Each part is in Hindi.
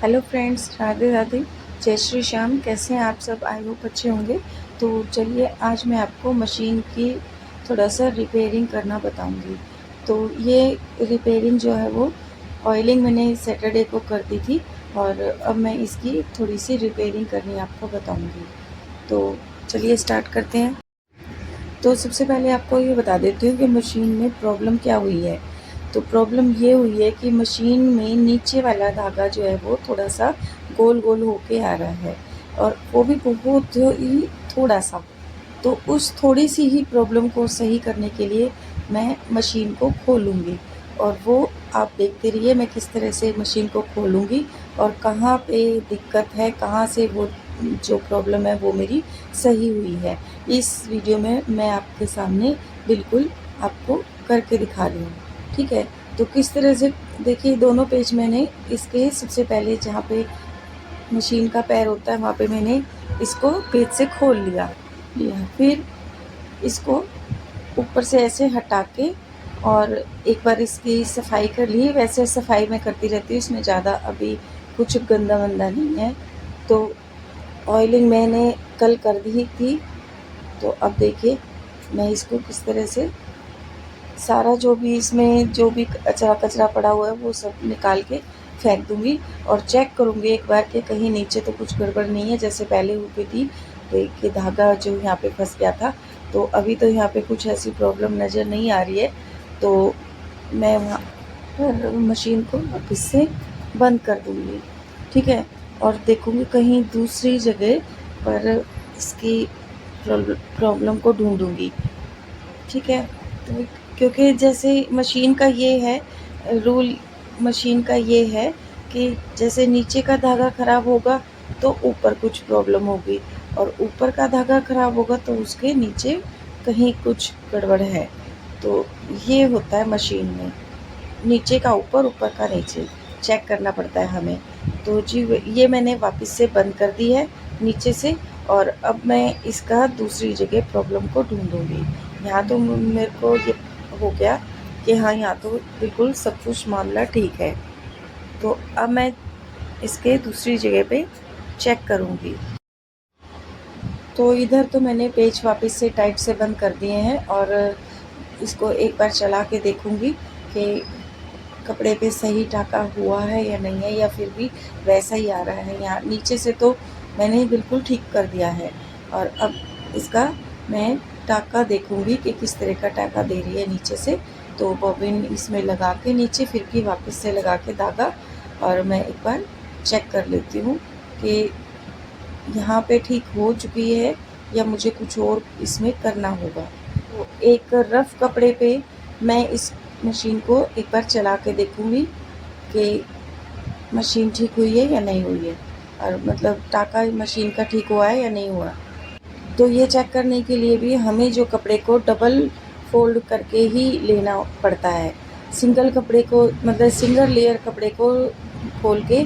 हेलो फ्रेंड्स, राधे राधे, जय श्री श्याम। कैसे हैं आप सब? आई होप अच्छे होंगे। तो चलिए आज मैं आपको मशीन की थोड़ा सा रिपेयरिंग करना बताऊंगी। तो ये रिपेयरिंग जो है वो ऑयलिंग मैंने सैटरडे को कर दी थी और अब मैं इसकी थोड़ी सी रिपेयरिंग करनी आपको बताऊंगी। तो चलिए स्टार्ट करते हैं। तो सबसे पहले आपको ये बता देती हूँ कि मशीन में प्रॉब्लम क्या हुई है। तो प्रॉब्लम ये हुई है कि मशीन में नीचे वाला धागा जो है वो थोड़ा सा गोल गोल होके आ रहा है और वो भी बहुत ही थोड़ा सा। तो उस थोड़ी सी ही प्रॉब्लम को सही करने के लिए मैं मशीन को खोलूँगी और वो आप देखते रहिए मैं किस तरह से मशीन को खोलूँगी और कहाँ पे दिक्कत है, कहाँ से वो जो प्रॉब्लम है वो मेरी सही हुई है। इस वीडियो में मैं आपके सामने बिल्कुल आपको करके दिखा रही हूँ, ठीक है। तो किस तरह से देखिए, दोनों पेज मैंने इसके सबसे पहले जहाँ पे मशीन का पैर होता है वहाँ पे मैंने इसको पेज से खोल लिया। फिर इसको ऊपर से ऐसे हटा के और एक बार इसकी सफाई कर ली। वैसे सफाई मैं करती रहती हूँ, इसमें ज़्यादा अभी कुछ गंदा वंदा नहीं है। तो ऑयलिंग मैंने कल कर दी थी। तो अब देखिए मैं इसको किस तरह से सारा जो भी इसमें जो भी कचरा कचरा पड़ा हुआ है वो सब निकाल के फेंक दूँगी और चेक करूँगी एक बार कि कहीं नीचे तो कुछ गड़बड़ नहीं है, जैसे पहले हुई थी। तो ये धागा जो यहाँ पे फंस गया था, तो अभी तो यहाँ पे कुछ ऐसी प्रॉब्लम नज़र नहीं आ रही है। तो मैं वहाँ पर मशीन को वापस से बंद कर दूँगी, ठीक है। और देखूँगी कहीं दूसरी जगह पर इसकी प्रॉब्लम को ढूँढूँगी, ठीक है। तो क्योंकि जैसे मशीन का ये है रूल, मशीन का ये है कि जैसे नीचे का धागा ख़राब होगा तो ऊपर कुछ प्रॉब्लम होगी और ऊपर का धागा ख़राब होगा तो उसके नीचे कहीं कुछ गड़बड़ है। तो ये होता है मशीन में, नीचे का ऊपर, ऊपर का नीचे चेक करना पड़ता है हमें। तो जी ये मैंने वापस से बंद कर दी है नीचे से और अब मैं इसका दूसरी जगह प्रॉब्लम को ढूंढूंगी। यहाँ तो मेरे को ये हो गया कि हाँ, यहाँ तो बिल्कुल सब कुछ मामला ठीक है। तो अब मैं इसके दूसरी जगह पे चेक करूँगी। तो इधर तो मैंने पेज वापस से टाइट से बंद कर दिए हैं और इसको एक बार चला के देखूँगी कि कपड़े पे सही टाका हुआ है या नहीं है, या फिर भी वैसा ही आ रहा है। यहाँ नीचे से तो मैंने बिल्कुल ठीक कर दिया है और अब इसका मैं टाका देखूँगी कि किस तरह का टाका दे रही है नीचे से। तो बॉबिन इसमें लगा के नीचे फिर की वापस से लगा के धागा और मैं एक बार चेक कर लेती हूँ कि यहाँ पे ठीक हो चुकी है या मुझे कुछ और इसमें करना होगा। तो एक रफ़ कपड़े पे मैं इस मशीन को एक बार चला के देखूँगी कि मशीन ठीक हुई है या नहीं हुई है, और मतलब टाका मशीन का ठीक हुआ है या नहीं हुआ। तो ये चेक करने के लिए भी हमें जो कपड़े को डबल फोल्ड करके ही लेना पड़ता है। सिंगल कपड़े को मतलब सिंगल लेयर कपड़े को खोल के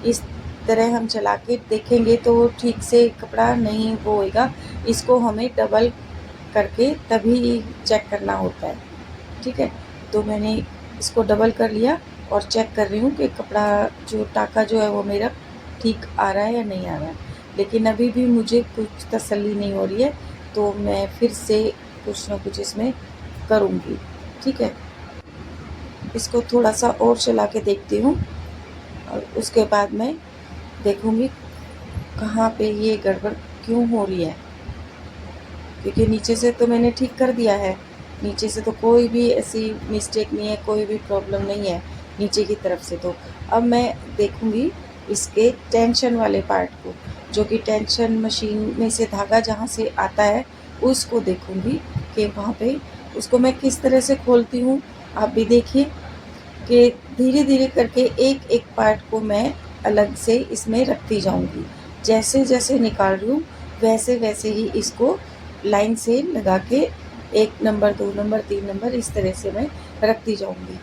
इस तरह हम चला के देखेंगे तो ठीक से कपड़ा नहीं वो होएगा। इसको हमें डबल करके तभी चेक करना होता है, ठीक है। तो मैंने इसको डबल कर लिया और चेक कर रही हूँ कि कपड़ा जो टाका जो है वो मेरा ठीक आ रहा है या नहीं आ रहा है। लेकिन अभी भी मुझे कुछ तसल्ली नहीं हो रही है, तो मैं फिर से कुछ ना कुछ इसमें करूँगी, ठीक है। इसको थोड़ा सा और चला के देखती हूँ और उसके बाद मैं देखूँगी कहाँ पे ये गड़बड़ क्यों हो रही है, क्योंकि नीचे से तो मैंने ठीक कर दिया है। नीचे से तो कोई भी ऐसी मिस्टेक नहीं है, कोई भी प्रॉब्लम नहीं है नीचे की तरफ से। तो अब मैं देखूँगी इसके टेंशन वाले पार्ट को, जो कि टेंशन मशीन में से धागा जहाँ से आता है उसको देखूँगी कि वहाँ पे उसको मैं किस तरह से खोलती हूँ। आप भी देखिए कि धीरे धीरे करके एक एक पार्ट को मैं अलग से इसमें रखती जाऊँगी। जैसे जैसे निकाल रही हूँ वैसे वैसे ही इसको लाइन से लगा के 1 नंबर 2 नंबर 3 नंबर इस तरह से मैं रखती जाऊँगी,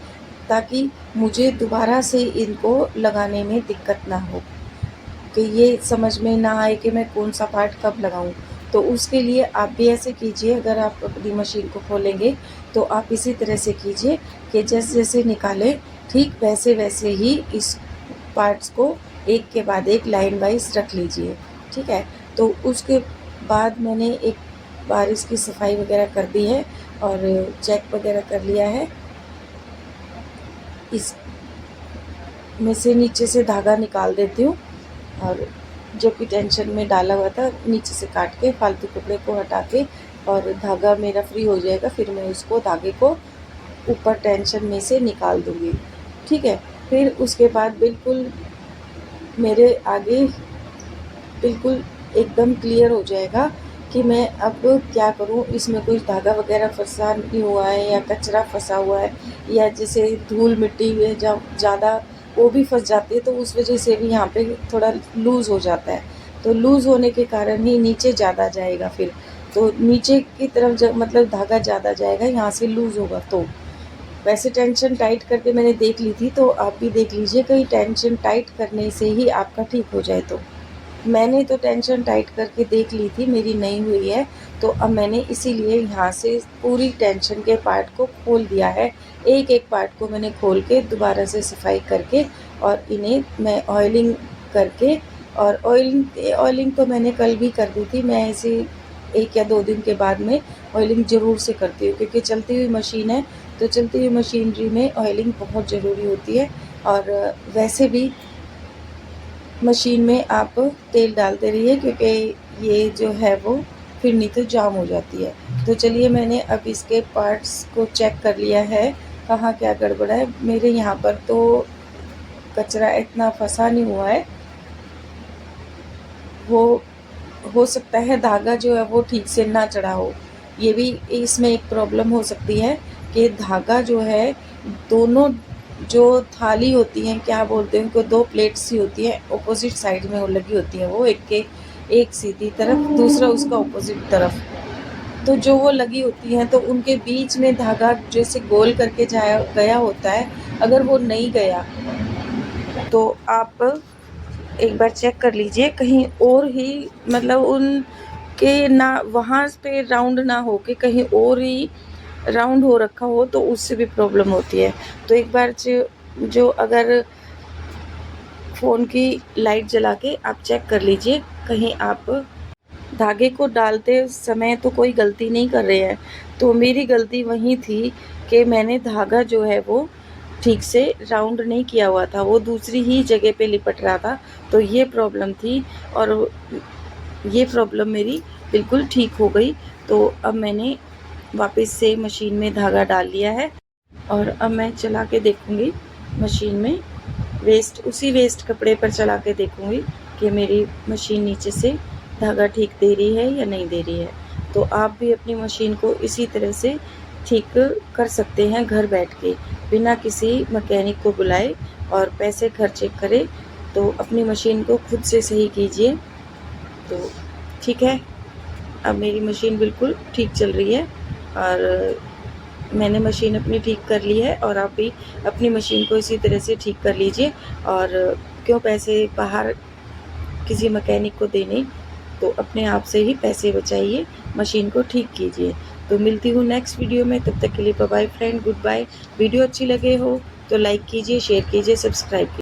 ताकि मुझे दोबारा से इनको लगाने में दिक्कत ना हो, कि ये समझ में ना आए कि मैं कौन सा पार्ट कब लगाऊं। तो उसके लिए आप भी ऐसे कीजिए, अगर आप अपनी मशीन को खोलेंगे तो आप इसी तरह से कीजिए कि जैसे जैसे निकालें ठीक वैसे वैसे ही इस पार्ट्स को एक के बाद एक लाइन वाइज रख लीजिए, ठीक है। तो उसके बाद मैंने एक बार इसकी सफाई वगैरह कर दी है और चेक वगैरह कर लिया है। इस में से नीचे से धागा निकाल देती हूँ और जो कि टेंशन में डाला हुआ था नीचे से काट के फालतू कपड़े को हटा के, और धागा मेरा फ्री हो जाएगा, फिर मैं उसको धागे को ऊपर टेंशन में से निकाल दूँगी, ठीक है। फिर उसके बाद बिल्कुल मेरे आगे बिल्कुल एकदम क्लियर हो जाएगा कि मैं अब क्या करूं। इसमें कोई धागा वगैरह फंसा नहीं हुआ है या कचरा फंसा हुआ है, या जैसे धूल मिट्टी है जब ज़्यादा वो भी फंस जाती है, तो उस वजह से भी यहाँ पे थोड़ा लूज़ हो जाता है। तो लूज़ होने के कारण ही नीचे ज़्यादा जाएगा, फिर तो नीचे की तरफ जब मतलब धागा ज़्यादा जाएगा, यहाँ से लूज़ होगा। तो वैसे टेंशन टाइट करके मैंने देख ली थी, तो आप भी देख लीजिए कहीं टेंशन टाइट करने से ही आपका ठीक हो जाए। तो मैंने तो टेंशन टाइट करके देख ली थी, मेरी नहीं हुई है, तो अब मैंने इसीलिए यहाँ से पूरी टेंशन के पार्ट को खोल दिया है। एक एक पार्ट को मैंने खोल के दोबारा से सफाई करके और इन्हें मैं ऑयलिंग करके, और ऑयलिंग तो मैंने कल भी कर दी थी। मैं ऐसे 1 या 2 दिन के बाद में ऑयलिंग ज़रूर से करती हूँ, क्योंकि चलती हुई मशीन है, तो चलती हुई मशीनरी में ऑयलिंग बहुत ज़रूरी होती है। और वैसे भी मशीन में आप तेल डालते रहिए, क्योंकि ये जो है वो फिर नहीं तो जाम हो जाती है। तो चलिए मैंने अब इसके पार्ट्स को चेक कर लिया है, कहाँ क्या गड़बड़ है। मेरे यहाँ पर तो कचरा इतना फंसा नहीं हुआ है, वो हो सकता है धागा जो है वो ठीक से ना चढ़ा हो। ये भी इसमें एक प्रॉब्लम हो सकती है कि धागा जो है, दोनों जो थाली होती हैं, क्या बोलते हैं उनको, 2 प्लेट्स ही होती हैं, ऑपोजिट साइड में वो लगी होती हैं, वो एक सीधी तरफ, दूसरा उसका ऑपोजिट तरफ। तो जो वो लगी होती हैं, तो उनके बीच में धागा जैसे गोल करके जाया गया होता है। अगर वो नहीं गया तो आप एक बार चेक कर लीजिए कहीं और ही, मतलब उनके ना वहाँ पे राउंड ना हो के कहीं और ही राउंड हो रखा हो, तो उससे भी प्रॉब्लम होती है। तो एक बार जो अगर फ़ोन की लाइट जला के आप चेक कर लीजिए, कहीं आप धागे को डालते समय तो कोई गलती नहीं कर रहे हैं। तो मेरी गलती वहीं थी कि मैंने धागा जो है वो ठीक से राउंड नहीं किया हुआ था, वो दूसरी ही जगह पे लिपट रहा था। तो ये प्रॉब्लम थी, और ये प्रॉब्लम मेरी बिल्कुल ठीक हो गई। तो अब मैंने वापस से मशीन में धागा डाल लिया है, और अब मैं चला के देखूँगी मशीन में, उसी वेस्ट कपड़े पर चला के देखूँगी कि मेरी मशीन नीचे से धागा ठीक दे रही है या नहीं दे रही है। तो आप भी अपनी मशीन को इसी तरह से ठीक कर सकते हैं घर बैठ के, बिना किसी मैकेनिक को बुलाए और पैसे खर्चे करें। तो अपनी मशीन को खुद से सही कीजिए। तो ठीक है, अब मेरी मशीन बिल्कुल ठीक चल रही है, और मैंने मशीन अपनी ठीक कर ली है, और आप भी अपनी मशीन को इसी तरह से ठीक कर लीजिए। और क्यों पैसे बाहर किसी मैकेनिक को देने, तो अपने आप से ही पैसे बचाइए, मशीन को ठीक कीजिए। तो मिलती हूँ नेक्स्ट वीडियो में, तब तक के लिए bye bye friend, good bye. Video अच्छी लगे हो तो लाइक कीजिए, शेयर कीजिए, सब्सक्राइब कीजिए।